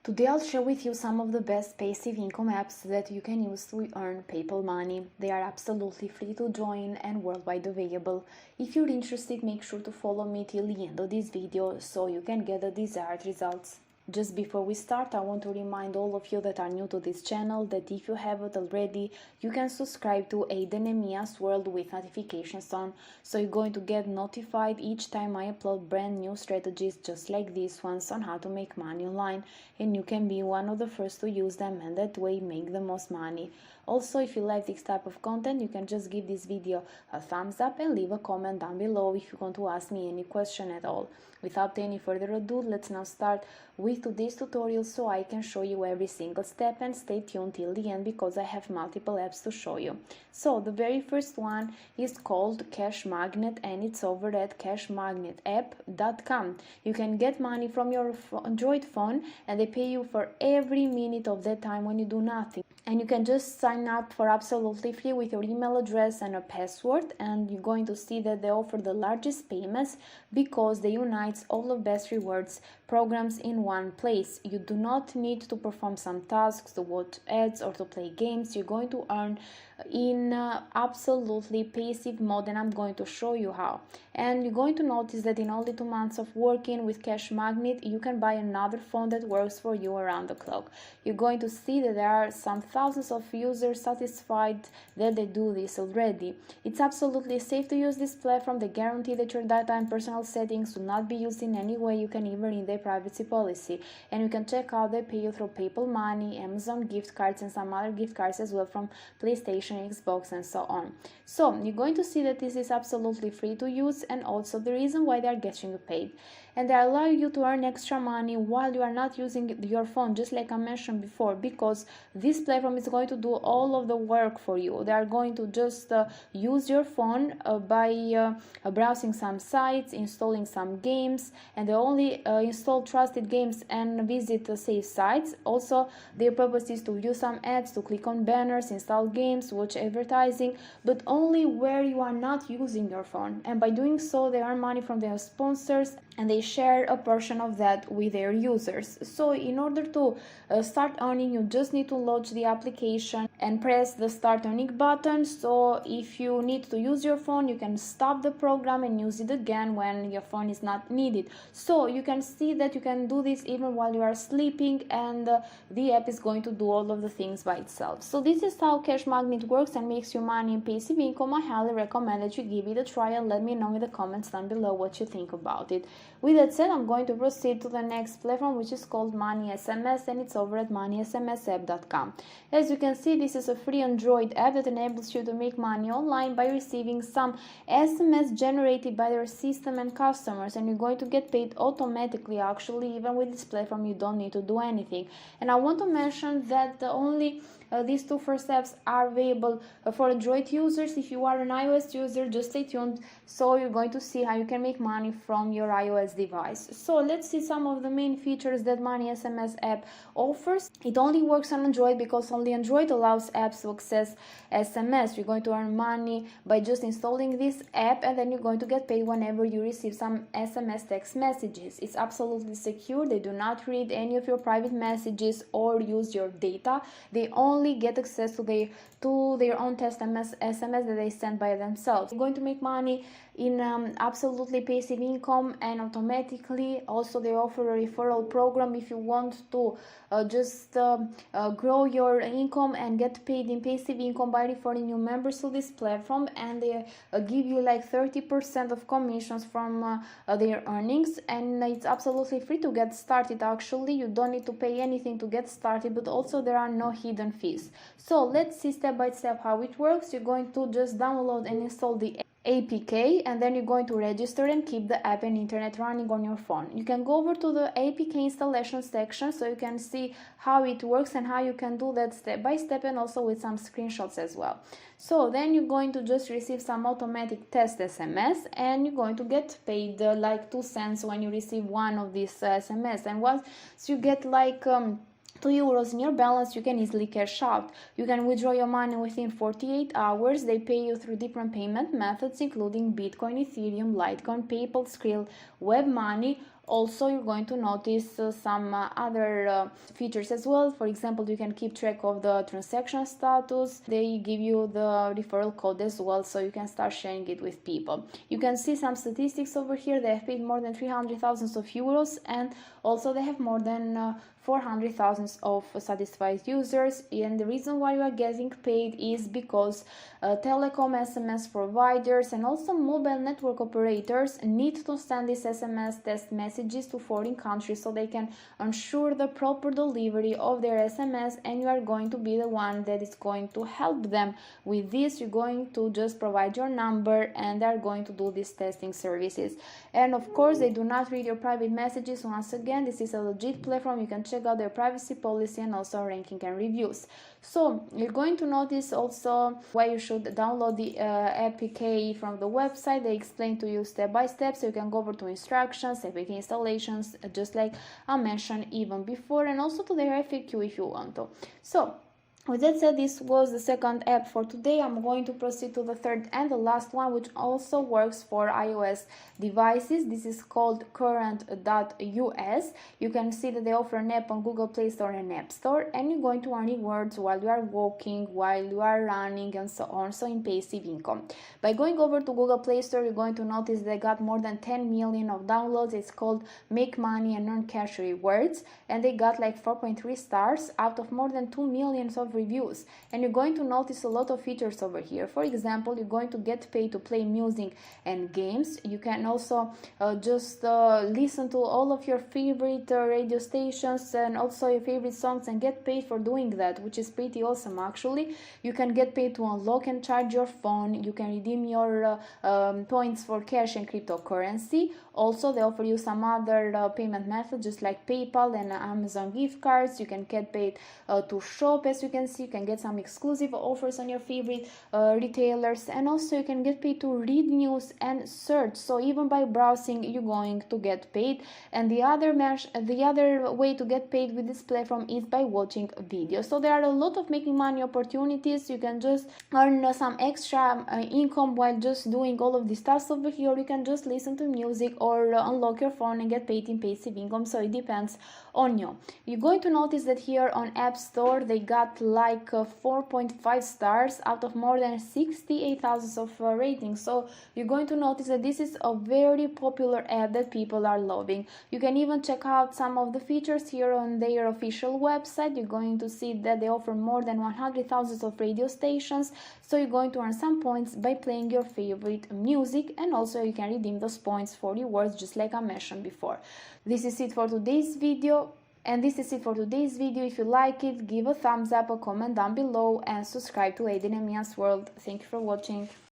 Today I'll share with you some of the best passive income apps that you can use to earn PayPal money. They are absolutely free to join and worldwide available. If you're interested, make sure to follow me till the end of this video so you can get the desired results. Just before we start, I want to remind all of you that are new to this channel that if you haven't already, you can subscribe to Aiden and Mia's World with notifications on, so you're going to get notified each time I upload brand new strategies just like these ones on how to make money online, and you can be one of the first to use them and that way make the most money. Also, if you like this type of content, you can just give this video a thumbs up and leave a comment down below if you want to ask me any question at all. Without any further ado, let's now start with today's tutorial so I can show you every single step, and stay tuned till the end because I have multiple apps to show you. So the very first one is called Cash Magnet and it's over at cashmagnetapp.com. You can get money from your Android phone and they pay you for every minute of that time when you do nothing. And you can just sign up for absolutely free with your email address and a password, and you're going to see that they offer the largest payments because they unite all of best rewards programs in one place. You do not need to perform some tasks, to watch ads or to play games. You're going to earn in absolutely passive mode, and I'm going to show you how. And you're going to notice that in only 2 months of working with Cash Magnet, you can buy another phone that works for you around the clock. You're going to see that there are some thousands of users satisfied that they do this already. It's absolutely safe to use this platform. They guarantee that your data and personal settings will not be used in any way. You can even read their privacy policy, and you can check out they pay you through PayPal money, Amazon gift cards, and some other gift cards as well from PlayStation, Xbox, and so on. So you're going to see that this is absolutely free to use, and also the reason why they are getting you paid. And they allow you to earn extra money while you are not using your phone, just like I mentioned before, because this platform is going to do all of the work for you. They are going to just use your phone by browsing some sites, installing some games, and they only install trusted games and visit safe sites. Also, their purpose is to view some ads, to click on banners, install games, watch advertising, but only where you are not using your phone. And by doing so, they earn money from their sponsors and they share a portion of that with their users. So in order to start earning, you just need to launch the application and press the start earning button. So if you need to use your phone, you can stop the program and use it again when your phone is not needed. So you can see that you can do this even while you are sleeping, and the app is going to do all of the things by itself. So this is how Cash Magnet works and makes you money in passive income. I highly recommend that you give it a try and let me know in the comments down below what you think about it. With that said, I'm going to proceed to the next platform, which is called Money SMS, and it's over at moneysmsapp.com. As you can see, this is a free Android app that enables you to make money online by receiving some SMS generated by your system and customers, and you're going to get paid automatically. Actually, even with this platform, you don't need to do anything. And I want to mention that only these two first apps are available for Android users. If you are an iOS user, just stay tuned, so you're going to see how you can make money from your iOS device. So let's see some of the main features that Money SMS app offers. It only works on Android because only Android allows apps to access SMS. You're going to earn money by just installing this app, and then you're going to get paid whenever you receive some SMS text messages. It's absolutely secure. They do not read any of your private messages or use your data. They only get access to their own test SMS that they send by themselves. You're going to make money in absolutely passive income and automatically. Also, they offer a referral program if you want to grow your income and get paid in passive income by referring new members to this platform, and they give you like 30% of commissions from their earnings, and it's absolutely free to get started. Actually, you don't need to pay anything to get started, but also there are no hidden fees. So let's see step by step how it works. You're going to just download and install the APK, and then you're going to register and keep the app and internet running on your phone. You can go over to the APK installation section so you can see how it works and how you can do that step by step, and also with some screenshots as well. So then you're going to just receive some automatic test SMS, and you're going to get paid like 2 cents when you receive one of these SMS, and once you get like €2 in your balance, you can easily cash out. You can withdraw your money within 48 hours. They pay you through different payment methods, including Bitcoin, Ethereum, Litecoin, PayPal, Skrill, Web Money, Also, you're going to notice some other features as well. For example, you can keep track of the transaction status. They give you the referral code as well, so you can start sharing it with people. You can see some statistics over here. They have paid more than 300,000 of euros, and also they have more than 400,000 of satisfied users. And the reason why you are getting paid is because telecom SMS providers and also mobile network operators need to send these SMS test messages to foreign countries so they can ensure the proper delivery of their SMS, and you are going to be the one that is going to help them with this. You're going to just provide your number and they're going to do these testing services. And of course, they do not read your private messages. Once again, this is a legit platform. You can check out their privacy policy and also ranking and reviews. So you're going to notice also why you should download the APK from the website. They explain to you step by step, so you can go over to instructions, APK installations, just like I mentioned even before, and also to their FAQ if you want to. So with that said, this was the second app for today. I'm going to proceed to the third and the last one, which also works for iOS devices. This is called Current.us. You can see that they offer an app on Google Play Store and App Store, and you're going to earn rewards while you are walking, while you are running, and so on, so in passive income. By going over to Google Play Store, you're going to notice they got more than 10 million of downloads. It's called Make Money and Earn Cash Rewards, and they got like 4.3 stars out of more than 2 million of reviews. And you're going to notice a lot of features over here. For example, you're going to get paid to play music and games. You can also just listen to all of your favorite radio stations and also your favorite songs and get paid for doing that, which is pretty awesome actually. You can get paid to unlock and charge your phone. You can redeem your points for cash and cryptocurrency. Also, they offer you some other payment methods just like PayPal and Amazon gift cards. You can get paid to shop. As you can see, you can get some exclusive offers on your favorite retailers, and also you can get paid to read news and search. So even by browsing, you're going to get paid. And the other way to get paid with this platform is by watching videos. So there are a lot of making money opportunities. You can just earn some extra income while just doing all of these tasks over here. You can just listen to music or unlock your phone and get paid in passive income. So it depends on you. You're going to notice that here on App Store they got like 4.5 stars out of more than 68,000 of ratings. So you're going to notice that this is a very popular app that people are loving. You can even check out some of the features here on their official website. You're going to see that they offer more than 100,000 of radio stations. So you're going to earn some points by playing your favorite music, and also you can redeem those points for rewards just like I mentioned before. This is it for today's video. If you like it, give a thumbs up, a comment down below, and subscribe to Aiden and Mia's World. Thank you for watching.